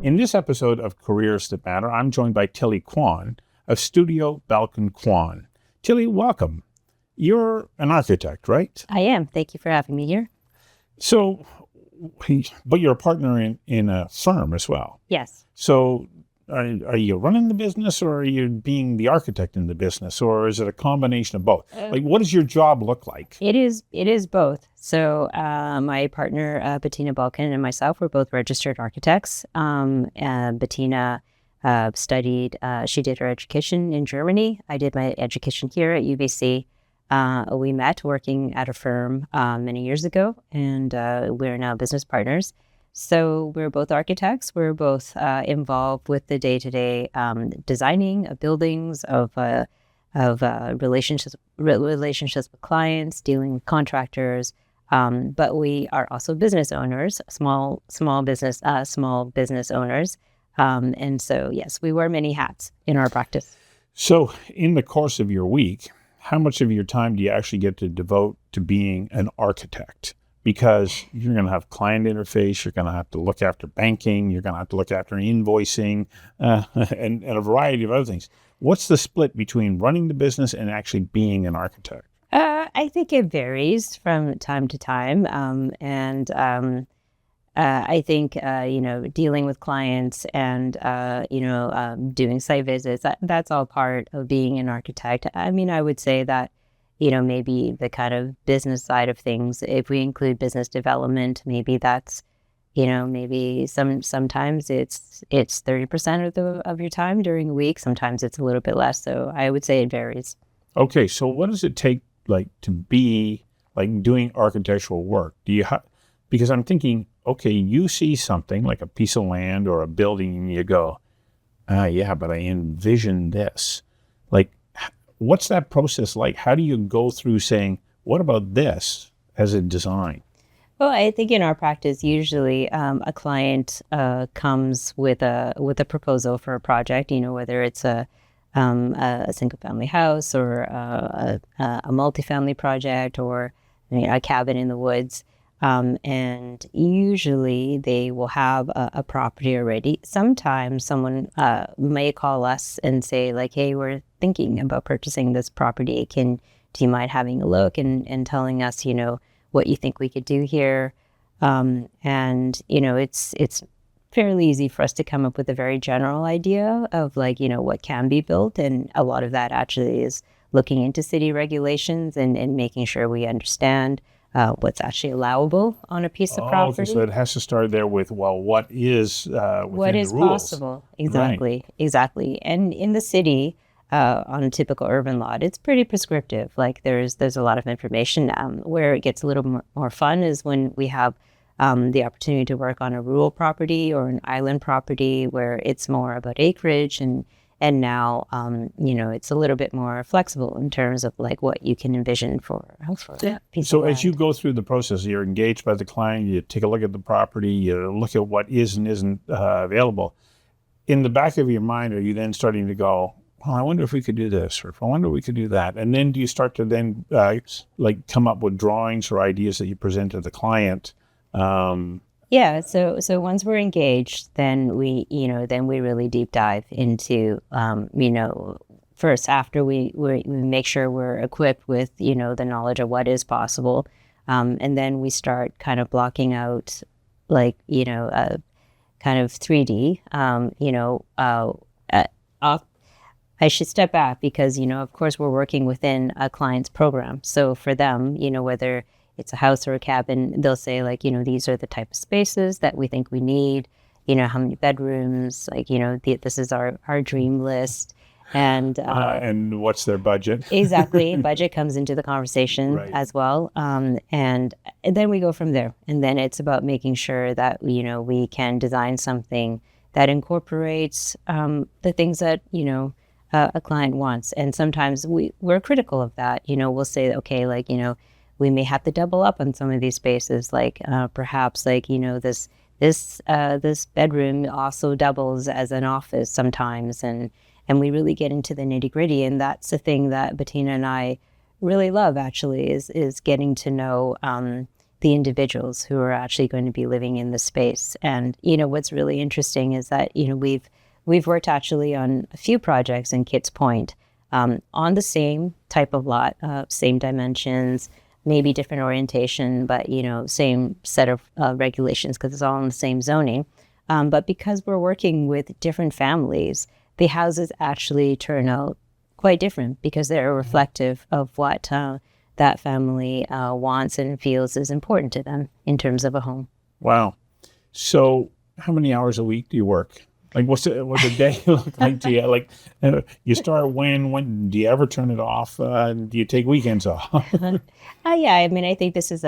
In this episode of Careers That Matter, I'm joined by Tillie Kwan of Studio Balcaen Kwan. Tillie, welcome. You're an architect, right? I am. Thank you for having me here. So, but you're a partner in a firm as well. Yes. So are you running the business, or are you being the architect in the business, or is it a combination of both? What does your job look like? It is both. So my partner, Bettina Balcaen, and myself, we're both registered architects. Bettina studied, she did her education in Germany. I did my education here at UBC. We met working at a firm many years ago, and we're now business partners. So we're both architects. We're both involved with the day-to-day designing of buildings, of relationships with clients, dealing with contractors. But we are also business owners, small business owners. And so, yes, we wear many hats in our practice. So in the course of your week, how much of your time do you actually get to devote to being an architect? Because you're going to have client interface, you're going to have to look after banking, you're going to have to look after invoicing, and a variety of other things. What's the split between running the business and actually being an architect? I think it varies from time to time. I think, dealing with clients and, doing site visits, that's all part of being an architect. I mean, I would say that, maybe the kind of business side of things, if we include business development, maybe that's, maybe sometimes it's 30% of your time during the week. Sometimes it's a little bit less. So I would say it varies. Okay. So what does it take to be doing architectural work? Because I'm thinking, okay, you see something like a piece of land or a building and you go, yeah, but I envision this. What's that process like? How do you go through saying, what about this as a design? Well, I think in our practice, usually a client comes with a proposal for a project, whether it's a single family house or a multifamily project or a cabin in the woods. And usually they will have a property already. Sometimes someone may call us and say hey, we're thinking about purchasing this property. Do you mind having a look and telling us, what you think we could do here? It's fairly easy for us to come up with a very general idea of what can be built. And a lot of that actually is looking into city regulations and making sure we understand what's actually allowable on a piece of property. Okay, so it has to start there with, what is within the rules? Possible. Exactly, right. Exactly. And in the city, on a typical urban lot, it's pretty prescriptive. There's a lot of information. Where it gets a little more fun is when we have the opportunity to work on a rural property or an island property where it's more about acreage and now, it's a little bit more flexible in terms of what you can envision for a piece of land. As you go through the process, you're engaged by the client, you take a look at the property, you look at what is and isn't available. In the back of your mind, are you then starting to go, I wonder if we could do this, or I wonder if we could do that? And then do you start to then come up with drawings or ideas that you present to the client? Yeah. So once we're engaged, then we really deep dive into, first after we make sure we're equipped with, the knowledge of what is possible. And then we start kind of blocking out kind of 3D, I should step back because, of course, we're working within a client's program. So for them, whether it's a house or a cabin, they'll say these are the type of spaces that we think we need, how many bedrooms, this is our dream list. And what's their budget? Exactly. Budget comes into the conversation right. as well. And then we go from there. And then it's about making sure that, we can design something that incorporates the things that, a client wants. And sometimes we're critical of that. We'll say, okay, we may have to double up on some of these spaces, perhaps this bedroom also doubles as an office sometimes, and we really get into the nitty-gritty. And that's the thing that Bettina and I really love, actually, is getting to know the individuals who are actually going to be living in the space. And, what's really interesting is that, we've worked actually on a few projects in Kits Point on the same type of lot, same dimensions, maybe different orientation, but, same set of regulations because it's all in the same zoning. But because we're working with different families, the houses actually turn out quite different because they're reflective of what that family wants and feels is important to them in terms of a home. Wow. So how many hours a week do you work? Like, what's a day look like to you? You start when do you ever turn it off? Do you take weekends off? Yeah, I mean, I think this is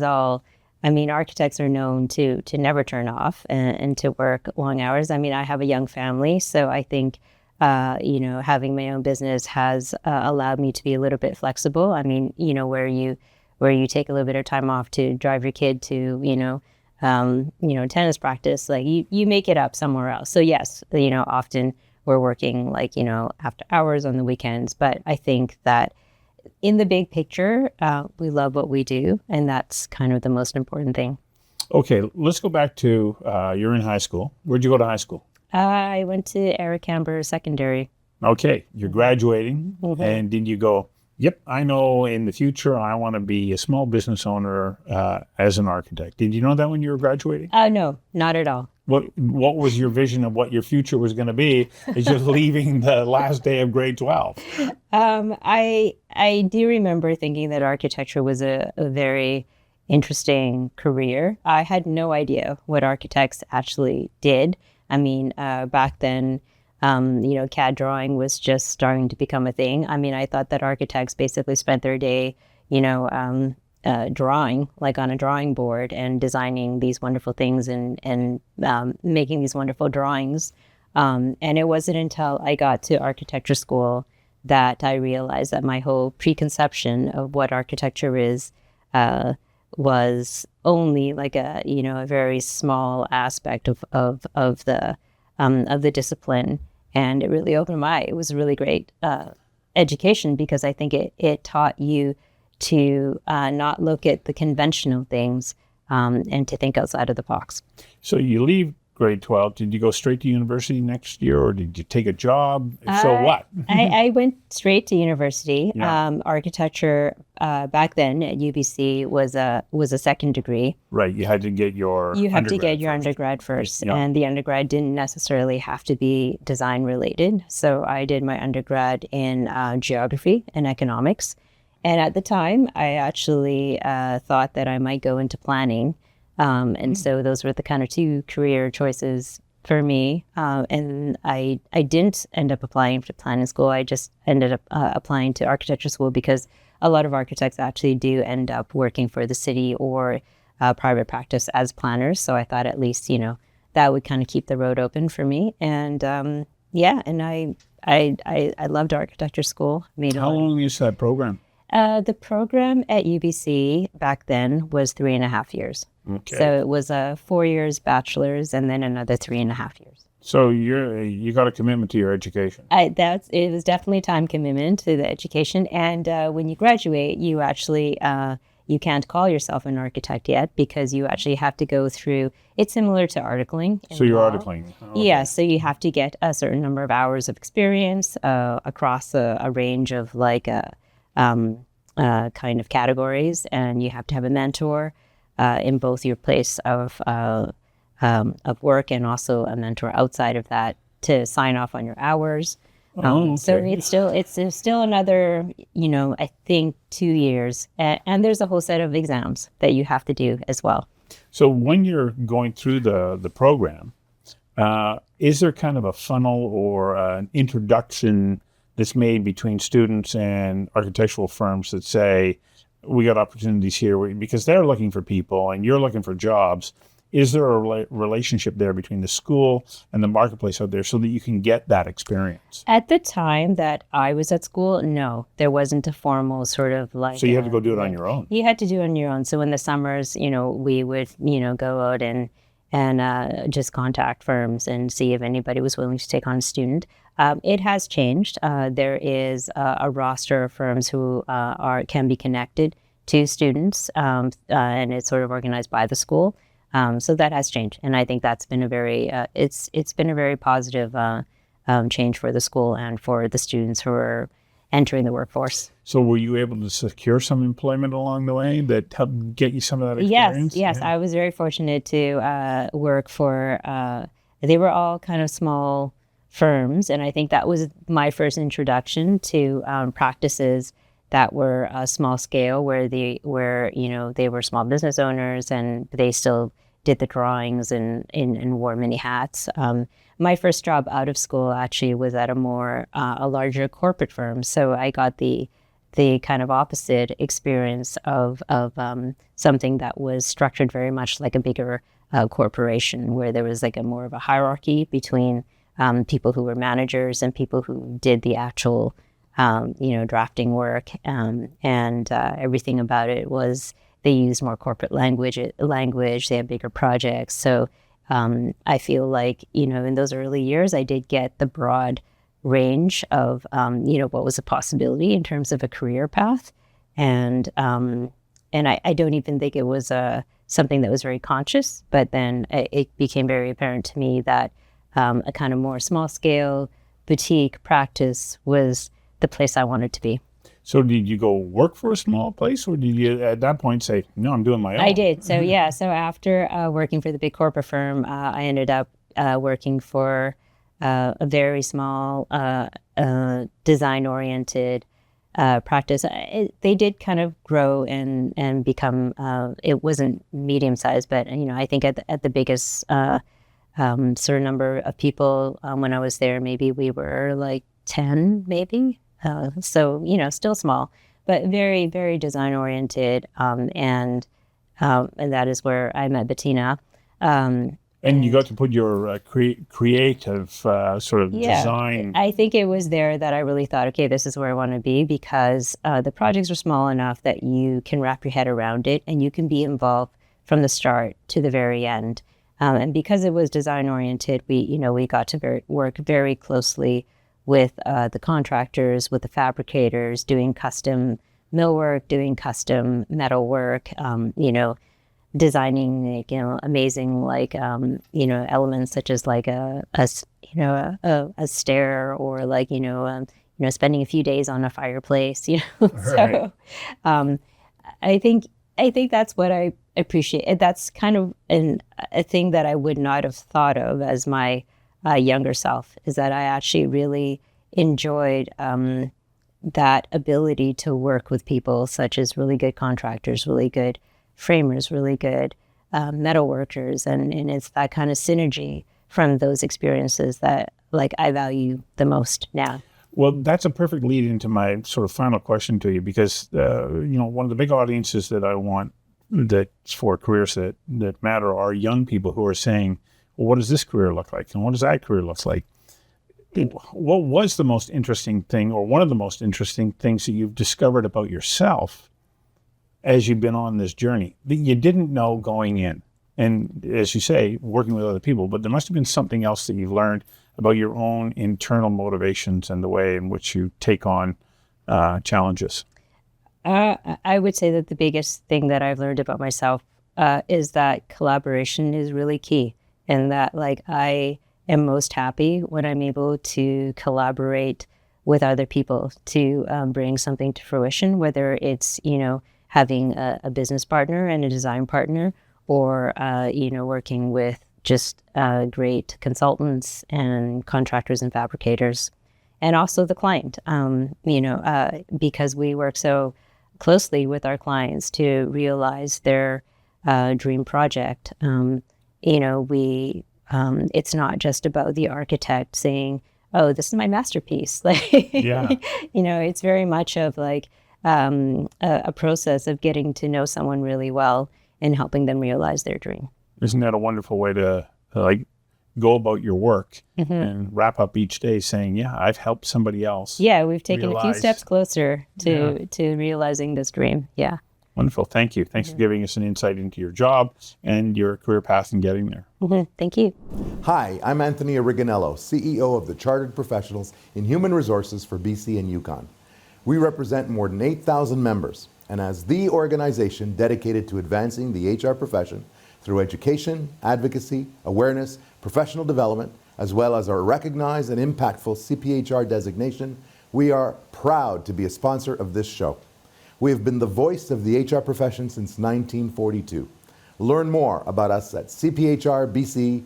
all. I mean, architects are known to never turn off and to work long hours. I mean, I have a young family, so I think having my own business has allowed me to be a little bit flexible. I mean, where you take a little bit of time off to drive your kid to tennis practice, like you make it up somewhere else. So yes, often we're working after hours on the weekends, but I think that in the big picture, we love what we do, and that's kind of the most important thing. Okay, let's go back to you're in high school. Where'd you go to high school? I went to Eric Amber Secondary. Okay, you're graduating, and did you go, yep, I know in the future I want to be a small business owner as an architect. Did you know that when you were graduating? No, not at all. What was your vision of what your future was going to be as you're leaving the last day of grade 12? I do remember thinking that architecture was a very interesting career. I had no idea what architects actually did. I mean, back then, CAD drawing was just starting to become a thing. I mean, I thought that architects basically spent their day, drawing, like on a drawing board and designing these wonderful things and making these wonderful drawings. And it wasn't until I got to architecture school that I realized that my whole preconception of what architecture is was only like a very small aspect of the discipline. And it really opened my eye. It was a really great education because I think it taught you to not look at the conventional things and to think outside of the box. So you leave grade 12. Did you go straight to university next year, or did you take a job? So what? I went straight to university. Yeah. Architecture back then at UBC was a second degree. Right. You had to get your undergrad first. Yeah. And the undergrad didn't necessarily have to be design related. So I did my undergrad in geography and economics. And at the time, I actually thought that I might go into planning. And so those were the kind of two career choices for me. And I didn't end up applying to planning school. I just ended up applying to architecture school because a lot of architects actually do end up working for the city or private practice as planners. So I thought at least, that would kind of keep the road open for me. And and I loved architecture school. How long is that program? The program at UBC back then was 3.5 years. Okay. So it was 4 years bachelor's and then another 3.5 years. So you got a commitment to your education. It was definitely time commitment to the education. And when you graduate, you actually you can't call yourself an architect yet because you actually have to go through. It's similar to articling. So you're articling. Okay. Yeah. So you have to get a certain number of hours of experience across a range of kind of categories, and you have to have a mentor in both your place of work and also a mentor outside of that to sign off on your hours. Okay. So it's still another, I think 2 years, and there's a whole set of exams that you have to do as well. So when you're going through the program, is there kind of a funnel or an introduction that's made between students and architectural firms that say, we got opportunities here because they're looking for people and you're looking for jobs? Is there a relationship there between the school and the marketplace out there so that you can get that experience? At the time that I was at school, no, there wasn't a formal sort of like... So you had to go do it on your own? You had to do it on your own. So in the summers, we would, go out and just contact firms and see if anybody was willing to take on a student. It has changed. There is a roster of firms who can be connected to students, and it's sort of organized by the school. So that has changed, and I think that's been a very it's been a very positive change for the school and for the students who are entering the workforce. So were you able to secure some employment along the way that helped get you some of that experience? Yes. Yeah. I was very fortunate to work for, they were all kind of small firms. And I think that was my first introduction to practices that were small scale, where they were small business owners and they still did the drawings and wore many hats. My first job out of school actually was at a larger corporate firm. So I got the kind of opposite experience of something that was structured very much like a bigger corporation, where there was like more of a hierarchy between people who were managers and people who did the actual drafting work, and everything about it was they used more corporate language. They had bigger projects. So I feel like, in those early years, I did get the broad range of, what was a possibility in terms of a career path. And I don't even think it was something that was very conscious, but then it became very apparent to me that a kind of more small scale boutique practice was the place I wanted to be. So did you go work for a small place, or did you at that point say, no, I'm doing my own? I did. So yeah. So after working for the big corporate firm, I ended up working for a very small design-oriented practice. They did kind of grow and become. It wasn't medium-sized, but I think at the biggest sort of number of people when I was there, maybe we were like 10, maybe. So still small, but very, very design-oriented, and that is where I met Bettina. And you got to put your creative sort of design. I think it was there that I really thought, okay, this is where I want to be, because the projects are small enough that you can wrap your head around it and you can be involved from the start to the very end. And because it was design-oriented, we got to work very closely with the contractors, with the fabricators, doing custom millwork, doing custom metal work, designing amazing elements such as like a stair, or spending a few days on a fireplace. Right. So I think that's what I appreciate. That's kind of a thing that I would not have thought of as my younger self, is that I actually really enjoyed that ability to work with people such as really good contractors, really good framers, really good metal workers, and it's that kind of synergy from those experiences that I value the most now. Well, that's a perfect lead into my sort of final question to you, because one of the big audiences that I want that's for careers that matter are young people who are saying, well, what does this career look like? And what does that career look like? What was the most interesting thing, or one of the most interesting things that you've discovered about yourself as you've been on this journey that you didn't know going in? And as you say, working with other people, but there must have been something else that you've learned about your own internal motivations and the way in which you take on challenges. I would say that the biggest thing that I've learned about myself is that collaboration is really key. And that I am most happy when I'm able to collaborate with other people to bring something to fruition, whether it's, having a business partner and a design partner, or, working with just great consultants and contractors and fabricators, and also the client, because we work so closely with our clients to realize their dream project. It's not just about the architect saying, oh, this is my masterpiece. Yeah. It's very much of a process of getting to know someone really well and helping them realize their dream. Isn't that a wonderful way to go about your work and wrap up each day saying, yeah, I've helped somebody else. Yeah, we've taken a few steps closer to realizing this dream. Yeah. Wonderful. Thank you. Thanks for giving us an insight into your job and your career path in getting there. Thank you. Hi, I'm Anthony Originello, CEO of the Chartered Professionals in Human Resources for BC and Yukon. We represent more than 8,000 members. and as the organization dedicated to advancing the HR profession through education, advocacy, awareness, professional development, as well as our recognized and impactful CPHR designation, we are proud to be a sponsor of this show. We have been the voice of the HR profession since 1942. Learn more about us at cphrbc.ca.